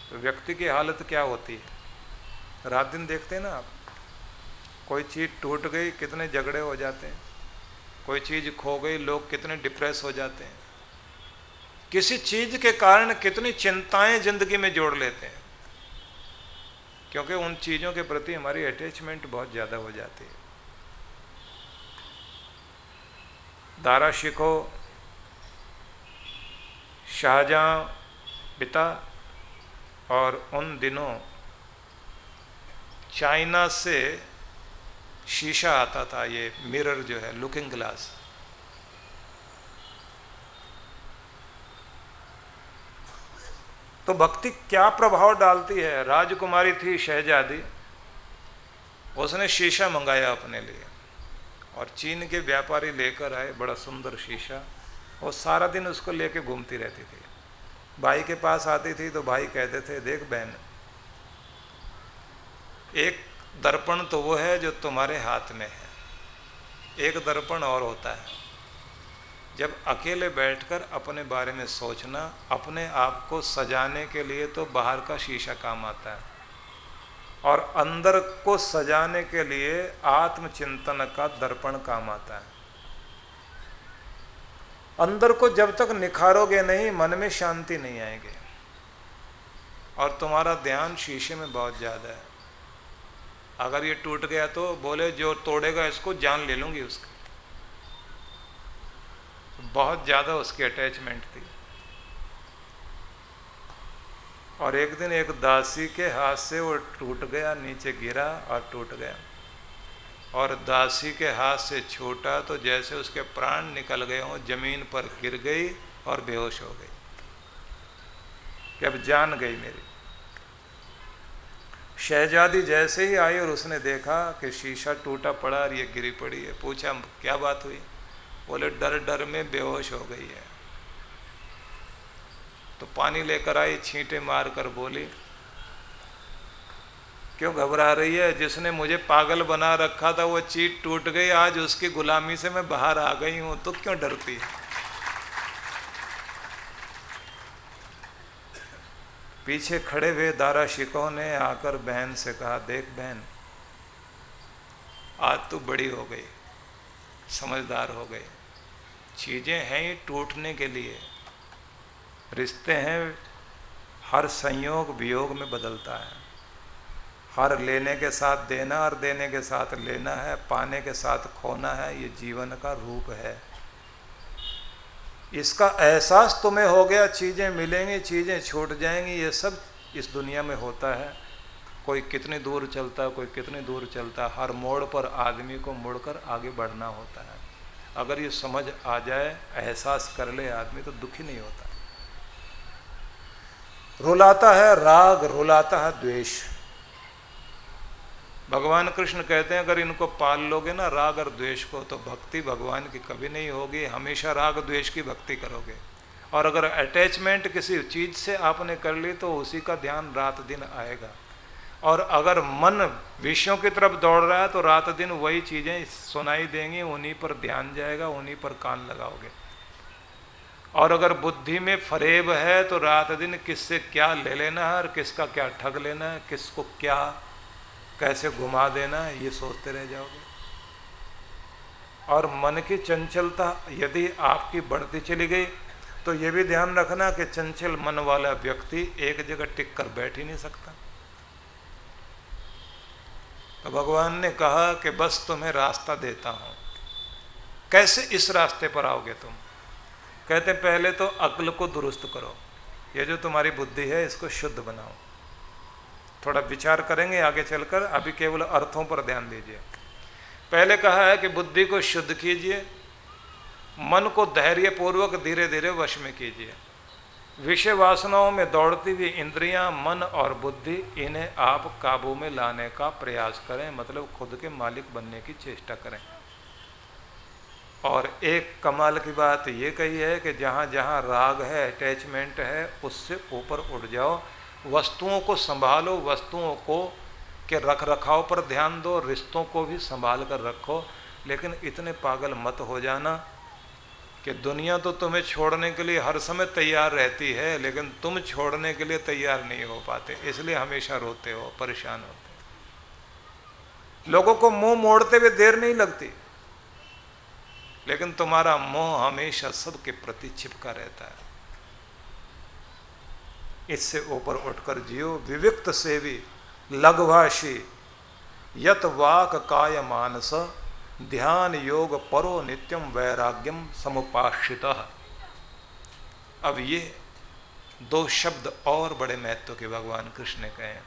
तो व्यक्ति की हालत क्या होती है। रात दिन देखते हैं ना आप, कोई चीज़ टूट गई कितने झगड़े हो जाते हैं, कोई चीज़ खो गई लोग कितने डिप्रेस हो जाते हैं, किसी चीज़ के कारण कितनी चिंताएं जिंदगी में जोड़ लेते हैं, क्योंकि उन चीज़ों के प्रति हमारी अटैचमेंट बहुत ज़्यादा हो जाती है। दारा शिको, शाहजहां पिता, और उन दिनों चाइना से शीशा आता था, ये मिरर जो है, लुकिंग ग्लास। तो भक्ति क्या प्रभाव डालती है। राजकुमारी थी शहजादी, उसने शीशा मंगाया अपने लिए, और चीन के व्यापारी लेकर आए बड़ा सुंदर शीशा, और सारा दिन उसको लेके घूमती रहती थी। भाई के पास आती थी तो भाई कहते थे, देख बहन, एक दर्पण तो वो है जो तुम्हारे हाथ में है, एक दर्पण और होता है जब अकेले बैठकर अपने बारे में सोचना, अपने आप को सजाने के लिए तो बाहर का शीशा काम आता है, और अंदर को सजाने के लिए आत्मचिंतन का दर्पण काम आता है। अंदर को जब तक निखारोगे नहीं, मन में शांति नहीं आएगी, और तुम्हारा ध्यान शीशे में बहुत ज़्यादा है। अगर ये टूट गया तो बोले जो तोड़ेगा इसको जान ले लूँगी उसकी, बहुत ज़्यादा उसकी अटैचमेंट थी। और एक दिन एक दासी के हाथ से वो टूट गया, नीचे गिरा और टूट गया, और दासी के हाथ से छूटा तो जैसे उसके प्राण निकल गए हों, जमीन पर गिर गई और बेहोश हो गई कि अब जान गई मेरी। शहजादी जैसे ही आई और उसने देखा कि शीशा टूटा पड़ा और ये गिरी पड़ी है, पूछा क्या बात हुई? बोले डर डर में बेहोश हो गई है। तो पानी लेकर आई, छींटे मार कर बोली क्यों घबरा रही है? जिसने मुझे पागल बना रखा था वो चीट टूट गई, आज उसकी गुलामी से मैं बाहर आ गई हूं, तो क्यों डरती है? पीछे खड़े हुए दाराशिकों ने आकर बहन से कहा, देख बहन, आज तू बड़ी हो गई, समझदार हो गई, चीज़ें हैं ही टूटने के लिए, रिश्ते हैं, हर संयोग वियोग में बदलता है, हर लेने के साथ देना और देने के साथ लेना है, पाने के साथ खोना है, ये जीवन का रूप है। इसका एहसास तुम्हें हो गया, चीज़ें मिलेंगी, चीज़ें छूट जाएंगी, ये सब इस दुनिया में होता है। कोई कितनी दूर चलता है, कोई कितनी दूर चलता है, हर मोड़ पर आदमी को मुड़कर आगे बढ़ना होता है। अगर ये समझ आ जाए, एहसास कर ले आदमी, तो दुखी नहीं होता। रुलाता है राग, रुलाता है द्वेष। भगवान कृष्ण कहते हैं अगर इनको पाल लोगे ना, राग और द्वेष को, तो भक्ति भगवान की कभी नहीं होगी, हमेशा राग द्वेष की भक्ति करोगे। और अगर अटैचमेंट किसी चीज़ से आपने कर ली तो उसी का ध्यान रात दिन आएगा। और अगर मन विषयों की तरफ दौड़ रहा है तो रात दिन वही चीज़ें सुनाई देंगी, उन्हीं पर ध्यान जाएगा, उन्हीं पर कान लगाओगे। और अगर बुद्धि में फरेब है तो रात दिन किससे क्या ले लेना है और किसका क्या ठग लेना है, किसको क्या कैसे घुमा देना है, ये सोचते रह जाओगे। और मन की चंचलता यदि आपकी बढ़ती चली गई तो ये भी ध्यान रखना कि चंचल मन वाला व्यक्ति एक जगह टिक कर बैठ ही नहीं सकता। तो भगवान ने कहा कि बस तुम्हें रास्ता देता हूं, कैसे इस रास्ते पर आओगे तुम? कहते पहले तो अक्ल को दुरुस्त करो, ये जो तुम्हारी बुद्धि है इसको शुद्ध बनाओ। थोड़ा विचार करेंगे आगे चलकर, अभी केवल अर्थों पर ध्यान दीजिए। पहले कहा है कि बुद्धि को शुद्ध कीजिए, मन को धैर्यपूर्वक धीरे धीरे वश में कीजिए। विषय वासनाओं में दौड़ती हुई इंद्रियां, मन और बुद्धि, इन्हें आप काबू में लाने का प्रयास करें, मतलब खुद के मालिक बनने की चेष्टा करें। और एक कमाल की बात ये कही है कि जहाँ जहाँ राग है, अटैचमेंट है, उससे ऊपर उठ जाओ, वस्तुओं को संभालो, वस्तुओं को के रख रखाव पर ध्यान दो, रिश्तों को भी संभाल कर रखो। लेकिन इतने पागल मत हो जाना कि दुनिया तो तुम्हें छोड़ने के लिए हर समय तैयार रहती है, लेकिन तुम छोड़ने के लिए तैयार नहीं हो पाते, इसलिए हमेशा रोते हो, परेशान होते हो। लोगों को मुंह मोड़ते हुए देर नहीं लगती, लेकिन तुम्हारा मोह हमेशा सबके प्रति चिपका रहता है। इससे ऊपर उठकर जियो, विविक्त सेवी लघुभाषी यत वाक काय मानस ध्यान योग परो नित्यम वैराग्यम समुपाश्रितः। अब ये दो शब्द और बड़े महत्व के भगवान कृष्ण ने कहे हैं,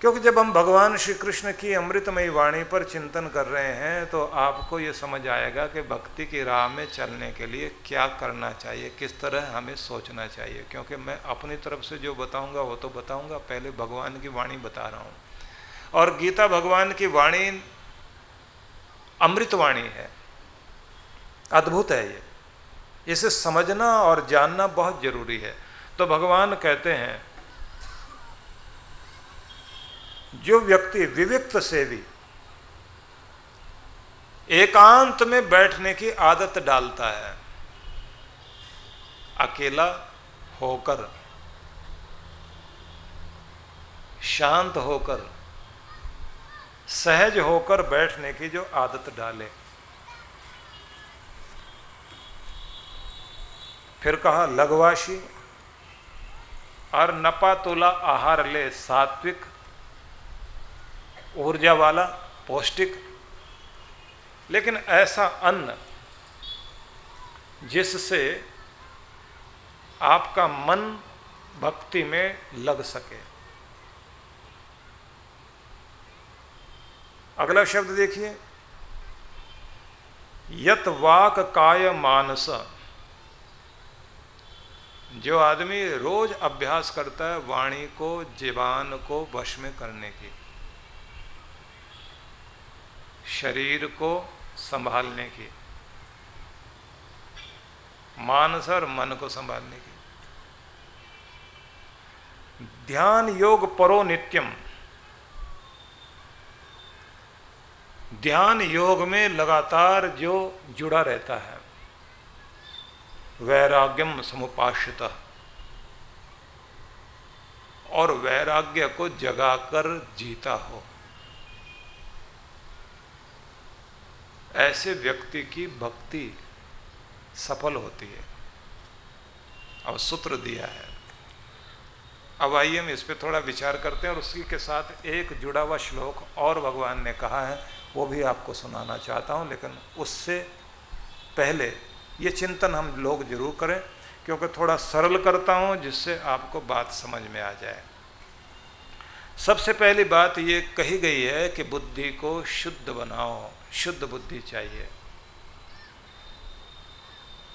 क्योंकि जब हम भगवान श्री कृष्ण की अमृतमयी वाणी पर चिंतन कर रहे हैं तो आपको ये समझ आएगा कि भक्ति की राह में चलने के लिए क्या करना चाहिए, किस तरह हमें सोचना चाहिए। क्योंकि मैं अपनी तरफ से जो बताऊंगा वो तो बताऊंगा, पहले भगवान की वाणी बता रहा हूँ। और गीता भगवान की वाणी अमृतवाणी है, अद्भुत है ये, इसे समझना और जानना बहुत जरूरी है। तो भगवान कहते हैं जो व्यक्ति विविक्त सेवी, एकांत में बैठने की आदत डालता है। अकेला होकर, शांत होकर, सहज होकर बैठने की जो आदत डाले। फिर कहा लघवाशी और नपा तोला आहार ले, सात्विक, ऊर्जा वाला, पौष्टिक, लेकिन ऐसा अन्न जिससे आपका मन भक्ति में लग सके। अगला शब्द देखिए, यत वाक काय मानस। जो आदमी रोज अभ्यास करता है वाणी को, जीवान को वश में करने की, शरीर को संभालने की, मानस और मन को संभालने की। ध्यान योग परो नित्यम। ध्यान योग में लगातार जो जुड़ा रहता है, वैराग्यम समुपाश्रितः, और वैराग्य को जगाकर जीता हो, ऐसे व्यक्ति की भक्ति सफल होती है। अब सूत्र दिया है, अब आइए हम इस पे थोड़ा विचार करते हैं और उसी के साथ एक जुड़ा हुआ श्लोक और भगवान ने कहा है, वो भी आपको सुनाना चाहता हूँ। लेकिन उससे पहले ये चिंतन हम लोग जरूर करें, क्योंकि थोड़ा सरल करता हूँ जिससे आपको बात समझ में आ जाए। सबसे पहली बात ये कही गई है कि बुद्धि को शुद्ध बनाओ, शुद्ध बुद्धि चाहिए।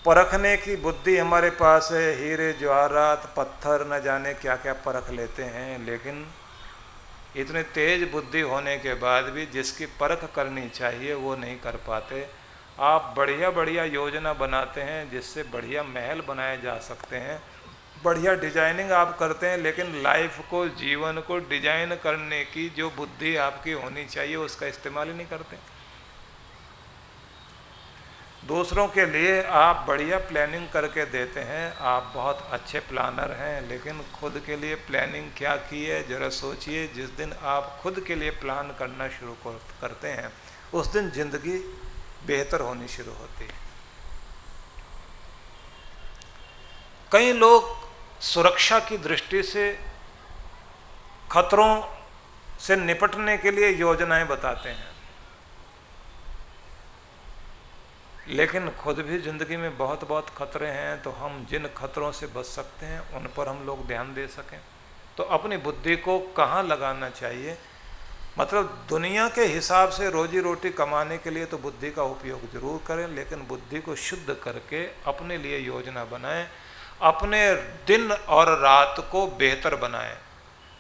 परखने की बुद्धि हमारे पास है, हीरे जवाहरात पत्थर न जाने क्या क्या परख लेते हैं, लेकिन इतने तेज बुद्धि होने के बाद भी जिसकी परख करनी चाहिए वो नहीं कर पाते। आप बढ़िया बढ़िया योजना बनाते हैं जिससे बढ़िया महल बनाए जा सकते हैं, बढ़िया डिजाइनिंग आप करते हैं, लेकिन लाइफ को, जीवन को डिजाइन करने की जो बुद्धि आपकी होनी चाहिए उसका इस्तेमाल ही नहीं करते। दूसरों के लिए आप बढ़िया प्लानिंग करके देते हैं, आप बहुत अच्छे प्लानर हैं, लेकिन खुद के लिए प्लानिंग क्या की है जरा सोचिए। जिस दिन आप खुद के लिए प्लान करना शुरू करते हैं उस दिन जिंदगी बेहतर होनी शुरू होती है। कई लोग सुरक्षा की दृष्टि से खतरों से निपटने के लिए योजनाएं बताते हैं, लेकिन खुद भी जिंदगी में बहुत बहुत खतरे हैं, तो हम जिन खतरों से बच सकते हैं उन पर हम लोग ध्यान दे सकें। तो अपनी बुद्धि को कहाँ लगाना चाहिए, मतलब दुनिया के हिसाब से रोजी रोटी कमाने के लिए तो बुद्धि का उपयोग जरूर करें, लेकिन बुद्धि को शुद्ध करके अपने लिए योजना बनाएं, अपने दिन और रात को बेहतर बनाएं।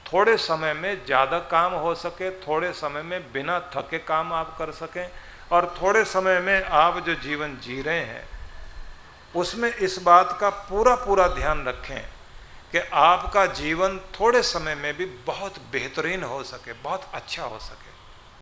थोड़े समय में ज़्यादा काम हो सके, थोड़े समय में बिना थके काम आप कर सकें, और थोड़े समय में आप जो जीवन जी रहे हैं उसमें इस बात का पूरा पूरा ध्यान रखें कि आपका जीवन थोड़े समय में भी बहुत बेहतरीन हो सके, बहुत अच्छा हो सके।